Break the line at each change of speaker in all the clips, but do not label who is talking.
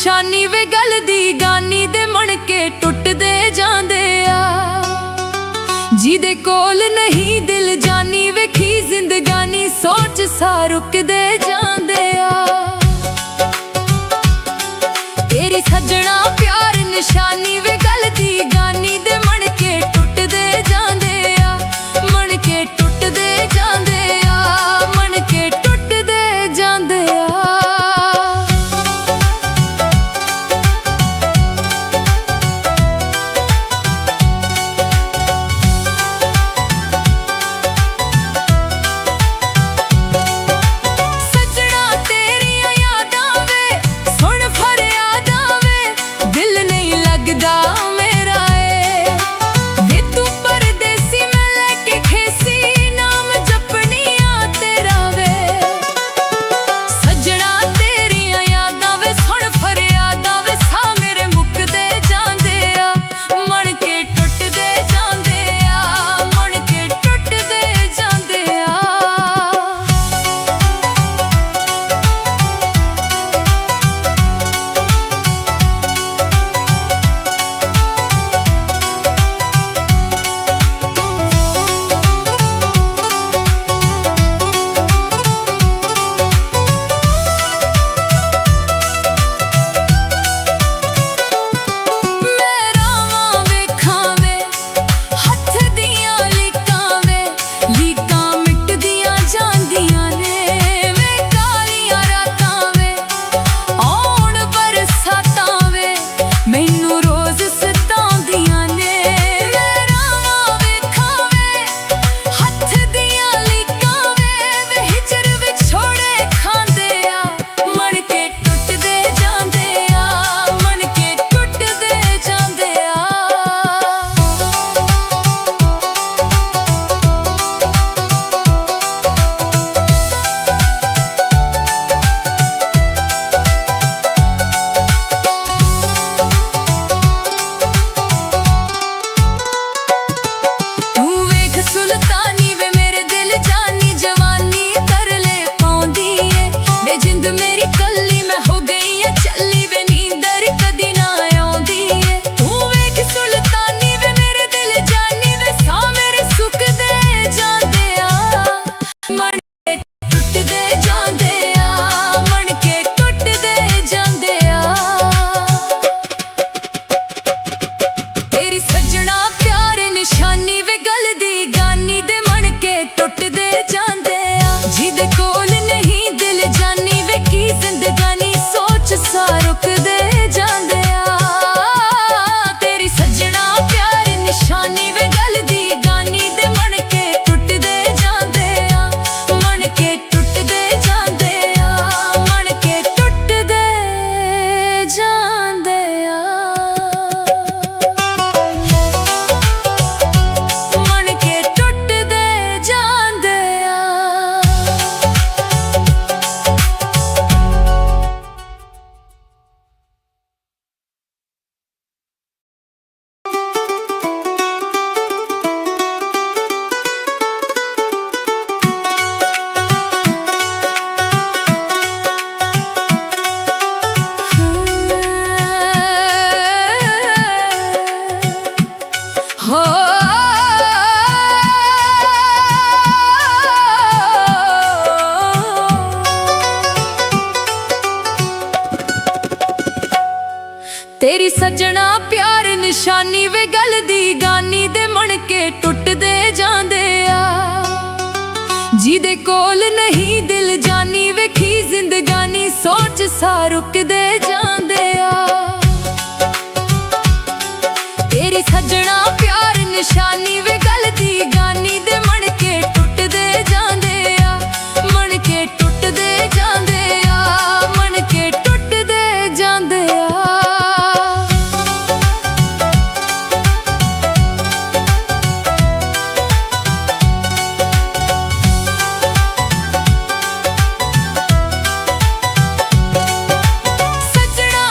निशानी वे गल दी गानी दे मणके टुटदे जांदे आ। जिदे कोल नहीं दिल जानी वेखी जिंदगानी सोच सा रुकदे जांदे आ। तेरी सजना प्यार निशानी वे गल दी गानी दे मणके टुटदे जांदे आ। मणके टुटदे जांदे आ, मणके टुटदे जांदे आ। तेरी सजना प्यार निशानी वे गल दी गानी दे मणके टुटदे जांदे आ। जिदे कोल नहीं दिल जानी वेखी जिंदगानी सोच सा रुकदे जांदे आ। तेरी सजना प्यार निशानी वे गल दी गानी दे मणके टुटदे जांदे आ। मणके टुटदे जांदे आ, मणके टुटदे जांदे आ। सजना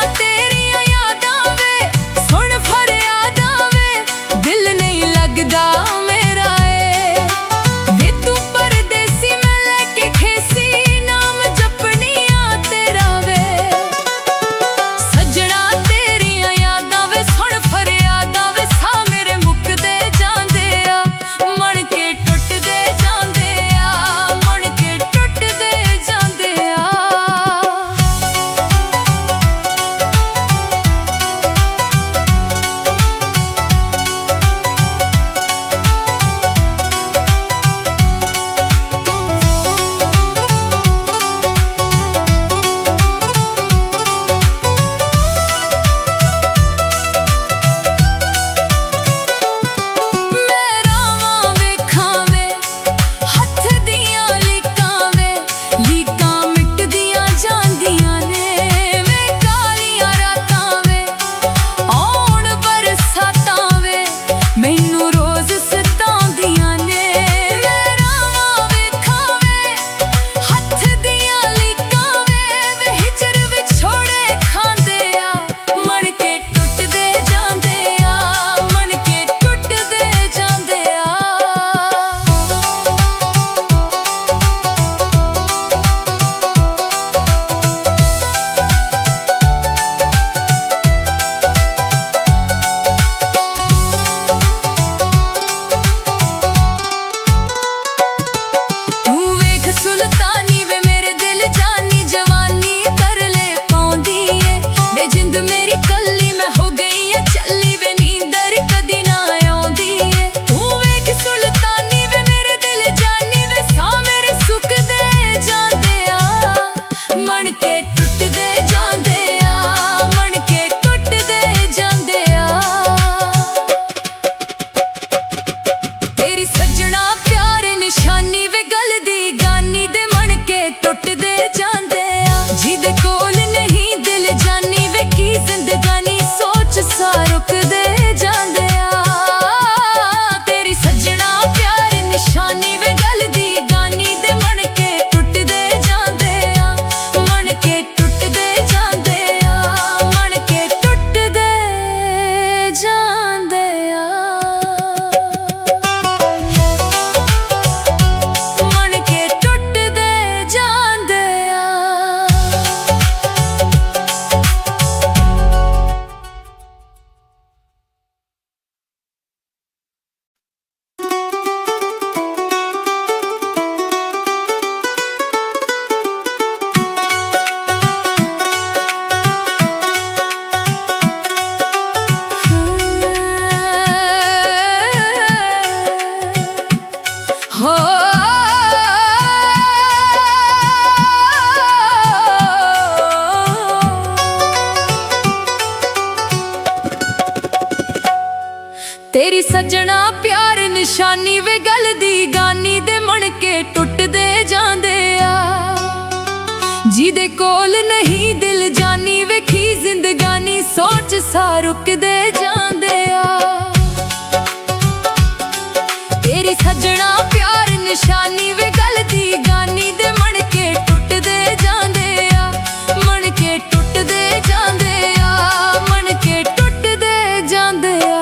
सजना प्यार निशानी वे गल दी गानी दे मन के टुटदे जांदे आ जिदे कोल नहीं दिल जानी वेखी जिंदगानी सोच सा रुकदे जांदे आ तेरी सजना प्यार निशानी वे गल दी गानी दे मन के टुटदे जांदे आ मन के टुटदे जांदे आ मन के टुटदे जांदे आ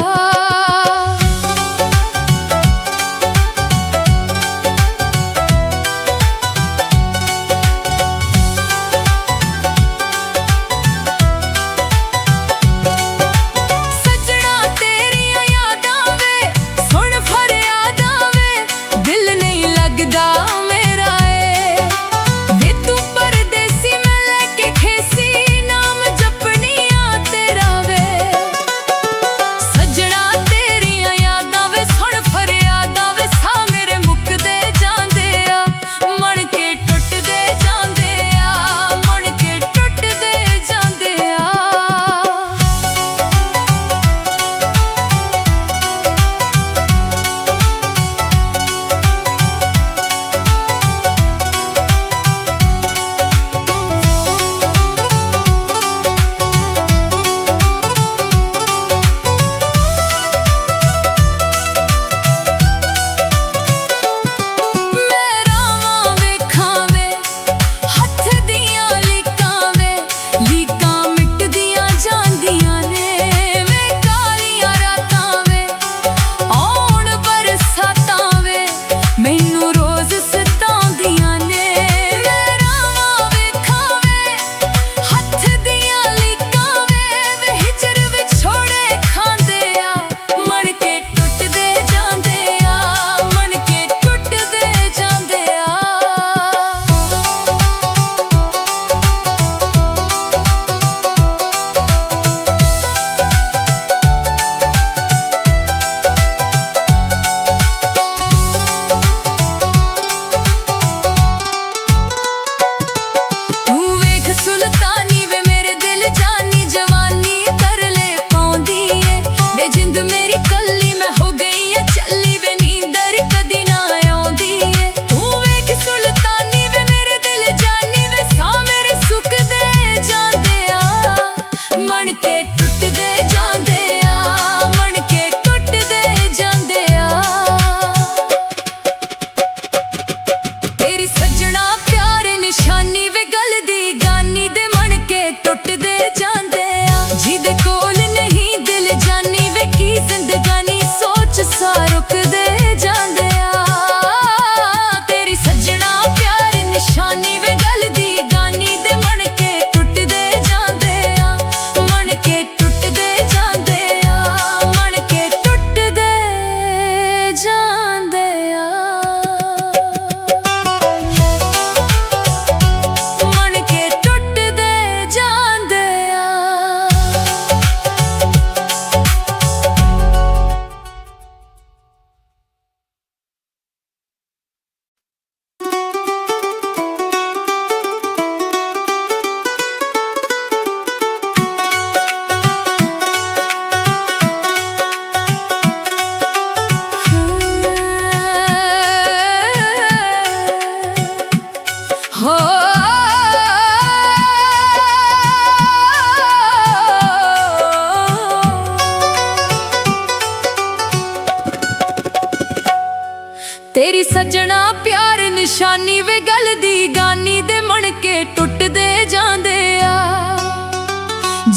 तेरी सजना प्यार निशानी वे गल दी गानी दे मन के टुटदे जांदे आ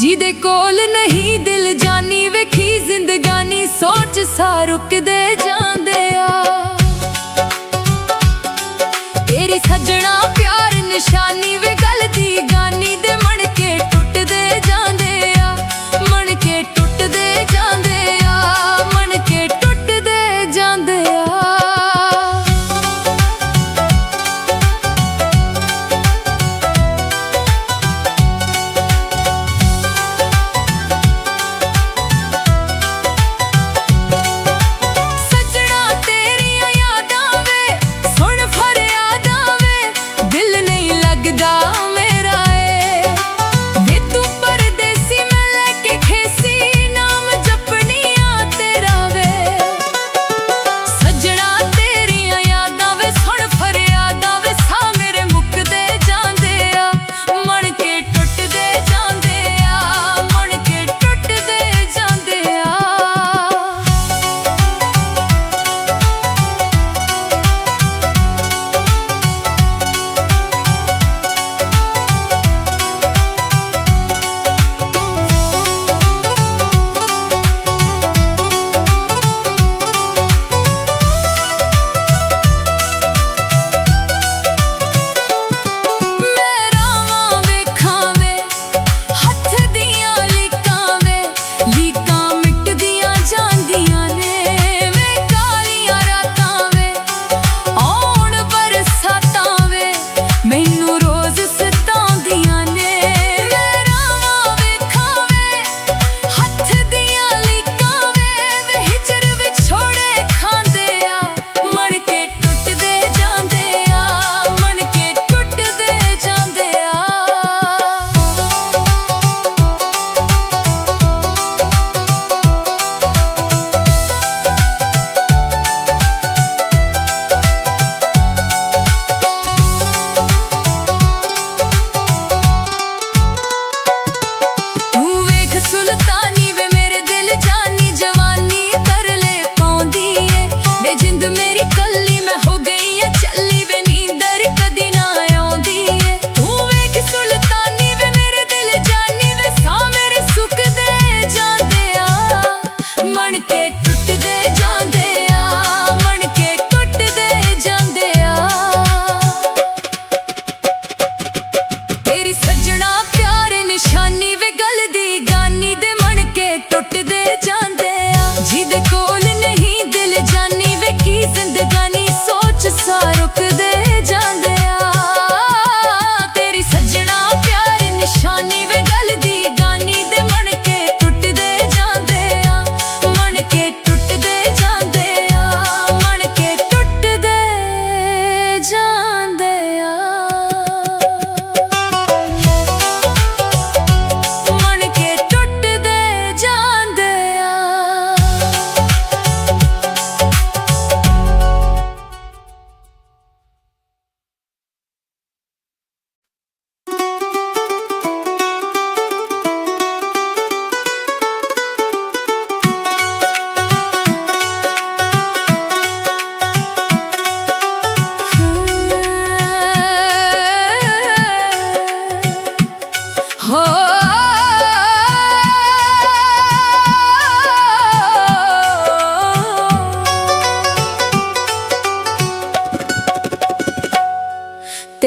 जिदे कोल नहीं दिल जानी वेखी जिंदगानी सोच सा रुकदे जांदे आ तेरी सजना प्यार निशानी वे गल दी गानी दे मन के टुटदे जांदे आ मन के टुटदे जांदे आ मन के टुटदे जांदे आ दा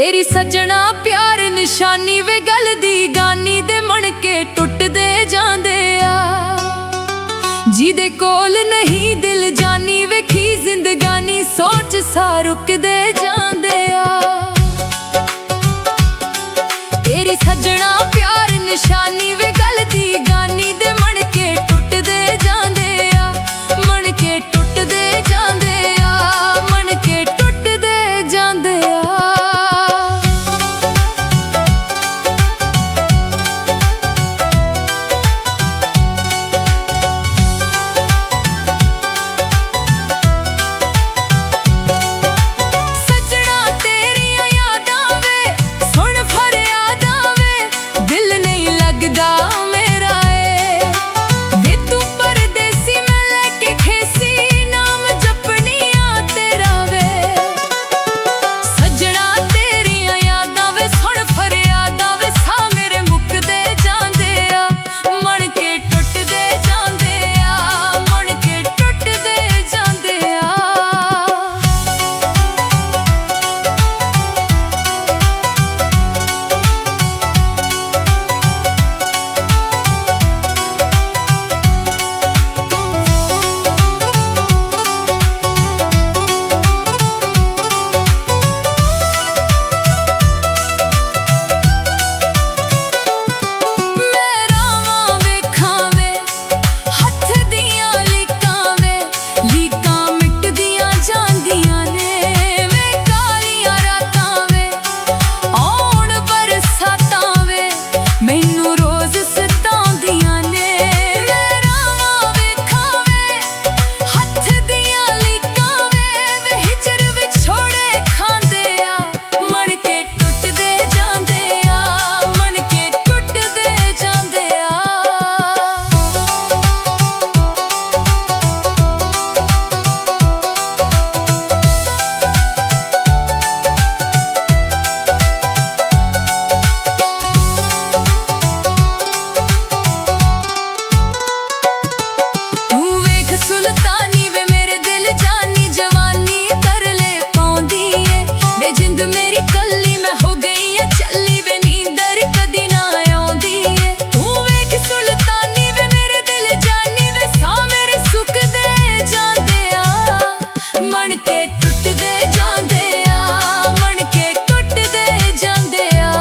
तेरी सजना प्यार निशानी वे गल दी गानी दे मन के टुटदे जांदे आ। जिदे कोल नहीं दिल जानी वेखी जिंदगानी सोच सा रुकदे जांदे आ। तेरी सजना प्यार निशानी वे गल दी गानी दे मन के टुटदे जांदे आ। मन के टुटदे जांदे आ, मन के टुटदे जांदे आ। सजना तेरियां यादां वे सुन फरियादां वे दिल नहीं लगदा मेरा ए। वे तू परदेसी मैं लेके खेसी नाम जपनिया तेरा वे। सजना तेरियां यादां वे सुन फरियादां वे सा मेरे मुकदे जांदे आ। मन के टुटदे जांदे आ, मन के टुटदे जांदे आ। मैं रावां वेखां वे हत्थ दियां लीकां वे लीकां मिटदियां जांदियां ने। वे कालियां रातां वे औण बरसातां वे मैनू रोज सताउंदियां ने। मैं रावां वेखां वे हत्थ दियां लीकां वे हिजर विछोड़े खांदे आ। मन के टुटदे जांदे आ, मन के टुटदे जांदे आ। तू वेख सुल्तानी वे मेरे दिल जानी जवानी तरले पाउंदी ए। वे जिंद मेरी कल्ली मैं हो गई ऐ चली वे नींदर कदी ना आउंदी ए। तू वेख सुल्तानी वे मेरे दिल जानी वे सा मेरे सुकदे जांदे आ। मन के टुटदे जांदे आ, मन के टुटदे जांदे आ।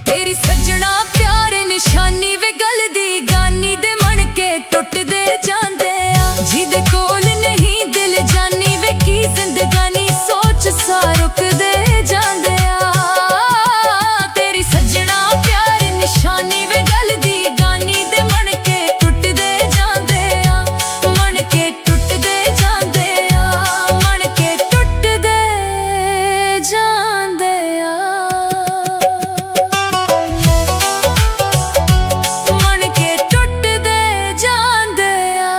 तेरी सजना प्यार निशानी वे गल दी गानी दे मन के टुटदे जांदे आ। जिदे कोल नहीं दिल जानी वे की जिंदगानी सोच सा रुकदे जांदे आ। तेरी सजना प्यार निशानी वे गल दी गानी दे मन के टुटदे जांदे आ। मन के टुटदे जांदे आ, मन के टुटदे जांदे आ। मन के टुटदे जांदे आ।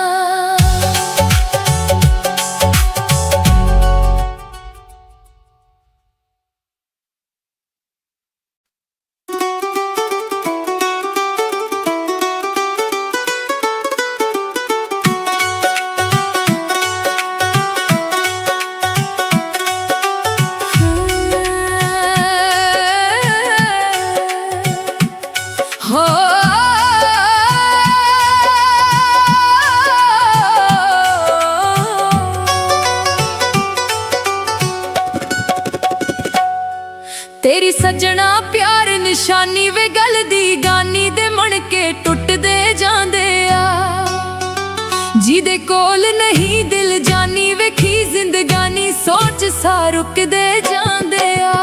हो तेरी सजना प्यार निशानी वे गल दी गानी दे मन के टुटदे जांदे आ। जिदे कोल नहीं दिल जानी वेखी जिंदगानी सोच सा रुकदे जांदे आ।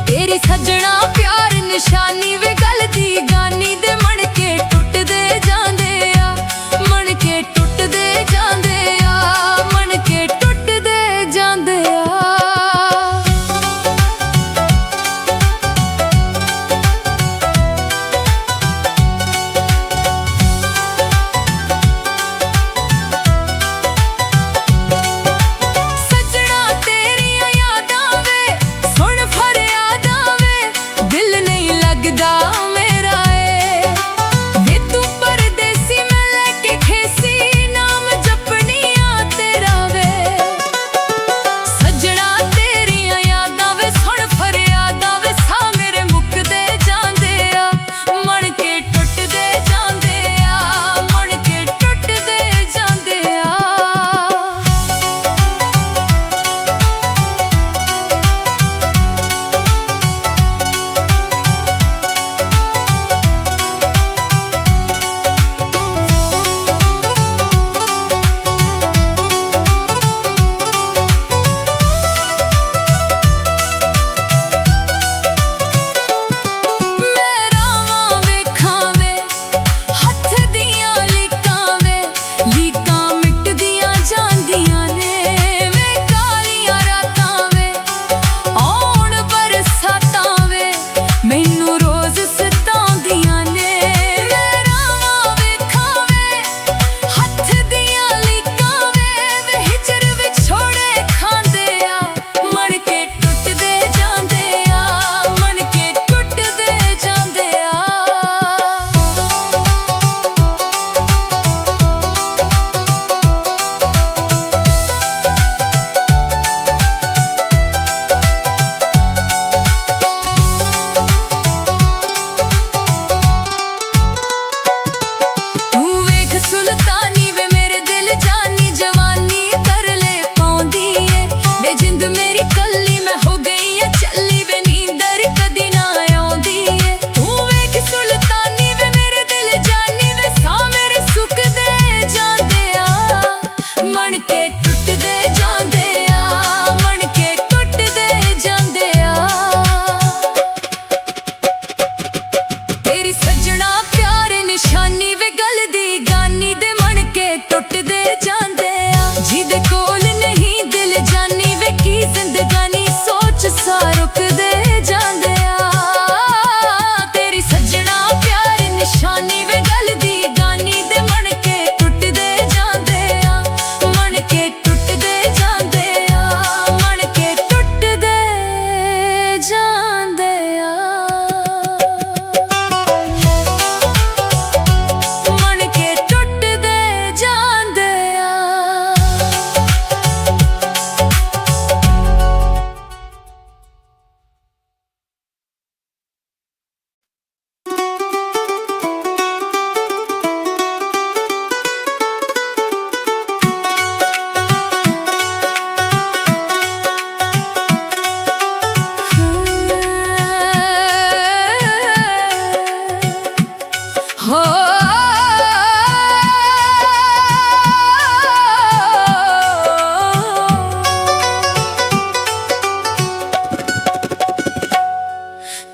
तेरी सजना प्यार निशानी वे गल दी गानी दे मन के टुटदे जांदे आ। मन के टुटदे जांदे आ, मन के टुटदे जांदे आ। सजना तेरियां यादां वे सुन फरियादां वे दिल नहीं लगदा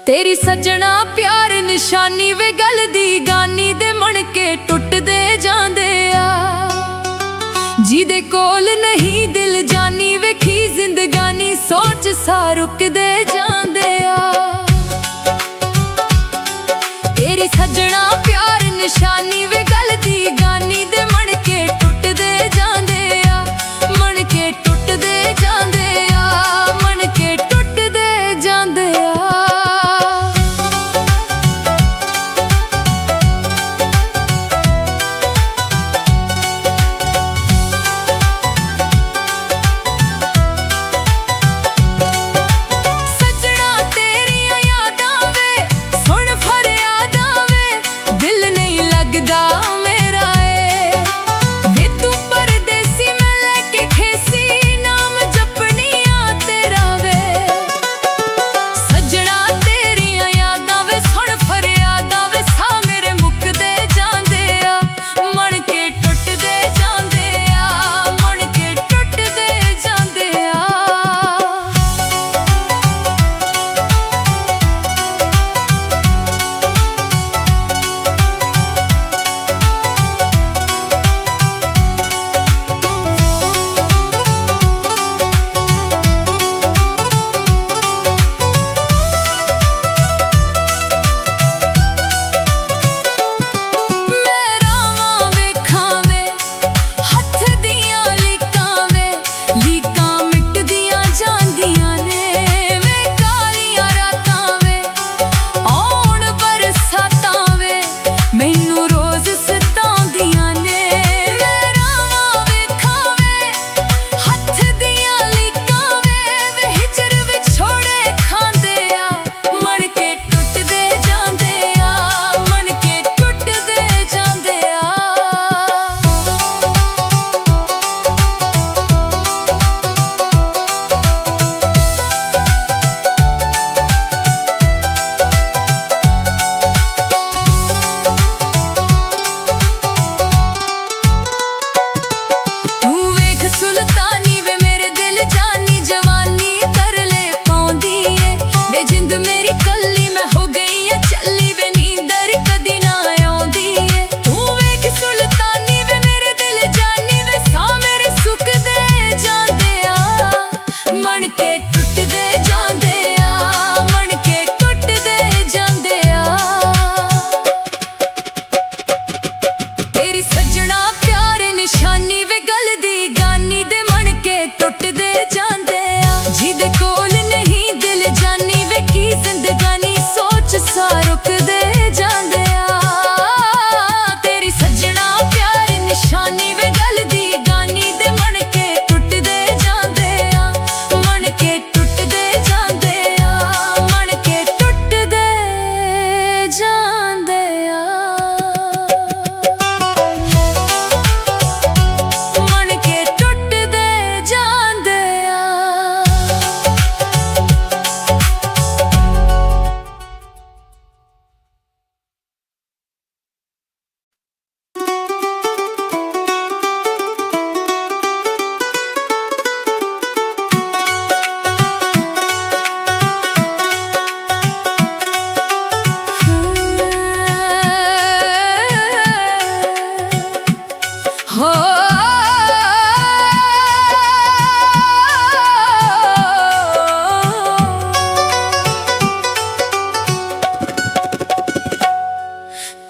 तेरी सजना प्यार निशानी वे गल दी गानी दे मन के टुटदे जांदे आ। जिदे कोल नहीं दिल जानी वेखी जिंदगानी सोच सा रुकदे जांदे आ। तेरी सजना प्यार निशानी वे गल दी गानी दे मन के टुटदे जांदे आ। मन के टुटदे जांदे आ। मन के टुटदे जांदे आ।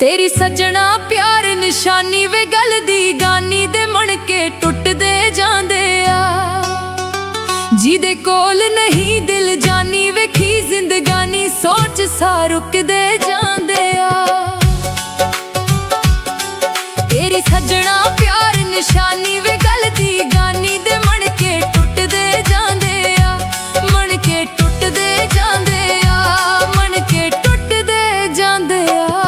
तेरी सजना प्यार निशानी वे गल दी गानी दे मन के टुटदे जांदे आ। जिदे कोल नहीं दिल जानी वेखी जिंदगानी सोच सा रुकदे जांदे आ। तेरी सजना प्यार निशानी वे गल दी गानी दे मन के टुटदे जांदे आ। मन के टुटदे जांदे आ। मन के टुटदे जांदे आ।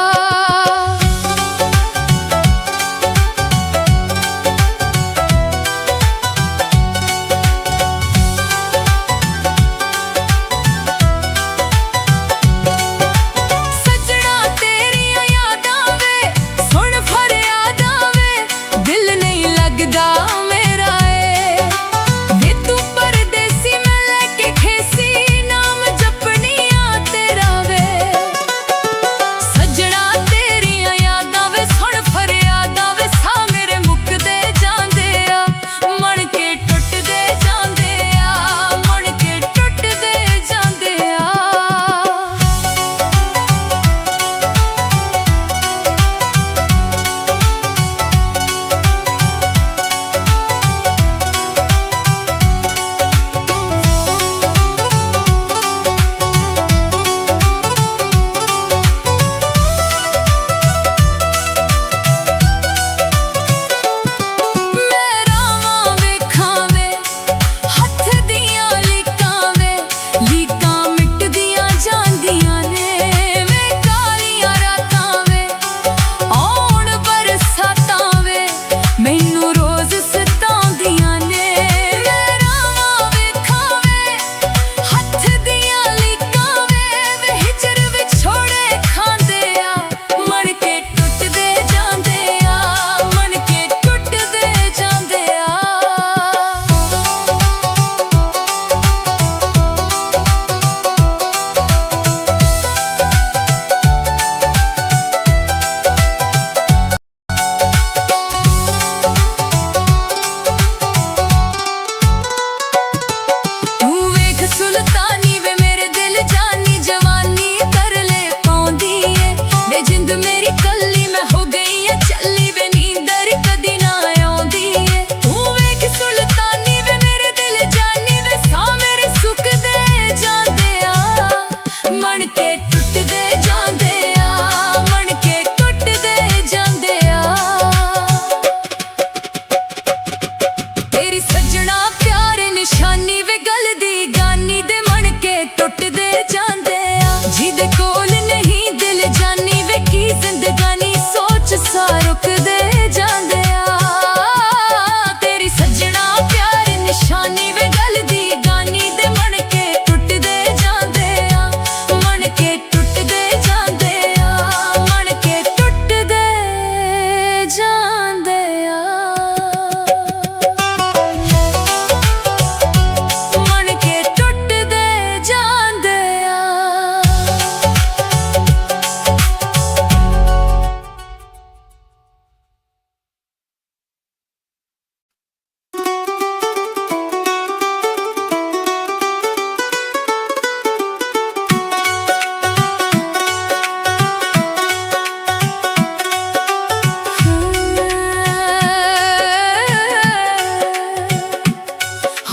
ਮਣ ਕੇ ਟੁੱਟਦੇ ਜਾਂਦੇ ਆ, ਮਣ ਕੇ ਟੁੱਟਦੇ ਜਾਂਦੇ ਆ। ਤੇਰੀ ਸੱਜਣਾ ਪਿਆਰ ਨਿਸ਼ਾਨੀ ਵੇ ਗੱਲ ਦੀ ਗਾਨੀ ਦੇ ਮਣ ਕੇ ਟੁੱਟਦੇ ਜਾਂਦੇ ਆ। ਜਿਹਦੇ ਕੋਲ ਨਹੀਂ ਦਿਲ ਜਾਨੀ ਵੇਖੀ ਜ਼ਿੰਦਗਾਨੀ ਸੋਚ ਸਾ ਰੁਕਦੇ ਜਾਂਦੇ ਆ। ਤੇਰੀ ਸੱਜਣਾ ਪਿਆਰ ਨਿਸ਼ਾਨੀ ਵੇ ਗੱਲ ਦੀ ਗਾਨੀ ਦੇ ਮਣ ਕੇ ਟੁੱਟਦੇ ਜਾਂਦੇ ਆ, ਮਣ ਕੇ ਟੁੱਟਦੇ ਜਾਂਦੇ ਆ, ਮਣ ਕੇ ਟੁੱਟਦੇ ਜਾਂਦੇ ਆ, ਮਣ ਕੇ ਟੁੱਟਦੇ ਜਾਂਦੇ ਆ।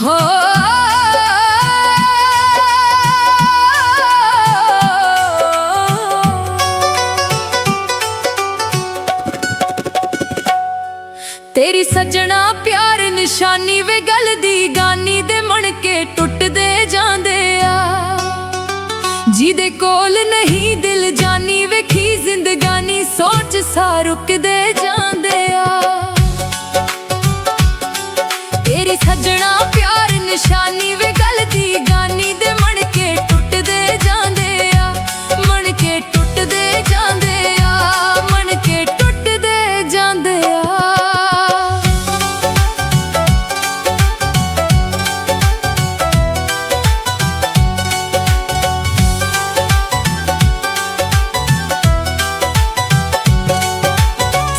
ਹੋ ਤੇਰੀ ਸੱਜਣਾ ਪਿਆਰ ਨਿਸ਼ਾਨੀ ਵੇ ਗੱਲ ਦੀ ਗਾਨੀ ਦੇ ਮਣ ਕੇ ਟੁੱਟਦੇ ਜਾਂਦੇ ਆ। ਜਿਹਦੇ ਕੋਲ ਨਹੀਂ ਦਿਲ ਜਾਨੀ ਵੇਖੀ ਜ਼ਿੰਦਗਾਨੀ ਸੋਚ ਸਾ ਰੁਕਦੇ ਜਾਂਦੇ ਆ। ਤੇਰੀ ਸੱਜਣਾ ਪਿਆਰ ਨਿਸ਼ਾਨੀ ਵੇ ਗੱਲ ਦੀ ਗਾਨੀ ਦੇ ਮਣ ਕੇ ਟੁੱਟਦੇ ਜਾਂਦੇ ਆ, ਮਣ ਕੇ ਟੁੱਟਦੇ ਜਾਂਦੇ ਆ, ਮਣ ਕੇ ਟੁੱਟਦੇ ਜਾਂਦੇ ਆ।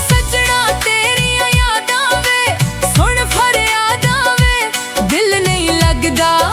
ਸੱਜਣਾ ਤੇਰੀਆਂ ਯਾਦਾਂ ਵੇ ਸੁਣ ਫਰਿਆਦਾਂ ਵੇ ਦਿਲ ਨਹੀਂ ਲੱਗਦਾ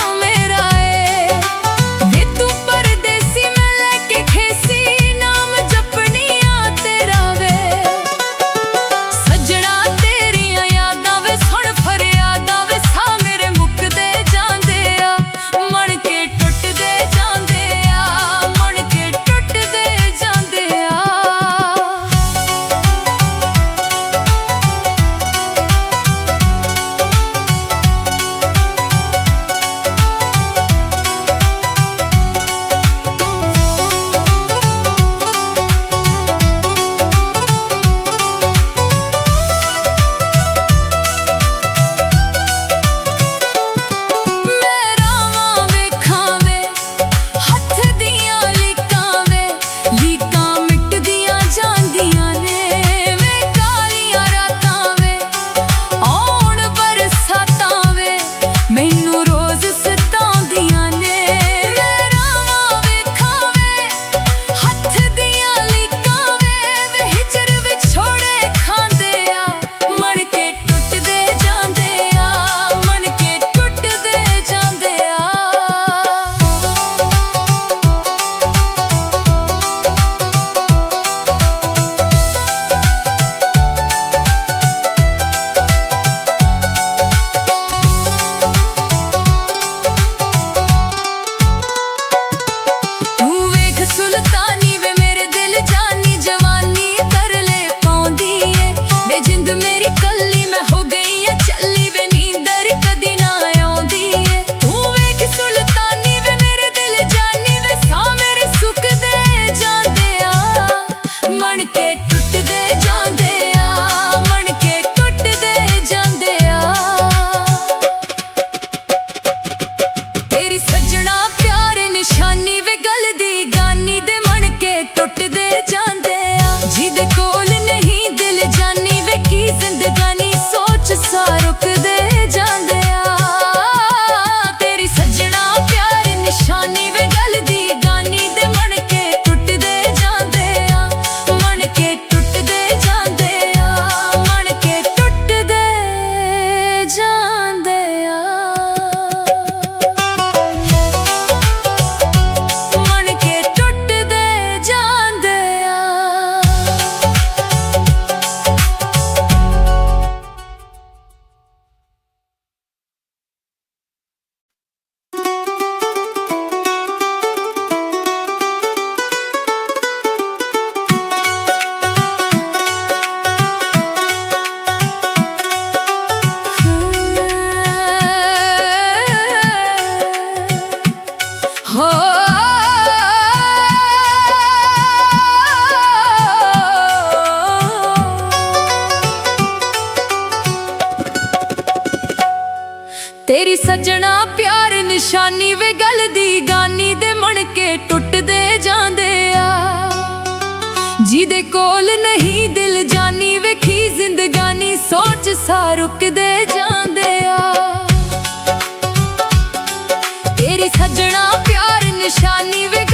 ਨਿਸ਼ਾਨੀ ਵੇ ਗੱਲ ਦੀ ਗਾਨੀ ਦੇ ਮਣਕੇ ਟੁੱਟਦੇ ਜਾਂਦੇ ਆ। ਜਿਹਦੇ ਕੋਲ ਨਹੀਂ ਦਿਲ ਜਾਨੀ ਵੇਖੀ ਜ਼ਿੰਦਗਾਨੀ ਸੋਚ ਸਾ ਰੁਕਦੇ ਜਾਂਦੇ ਆ। ਤੇਰੀ ਸੱਜਣਾ ਪਿਆਰ ਨਿਸ਼ਾਨੀ ਵੇ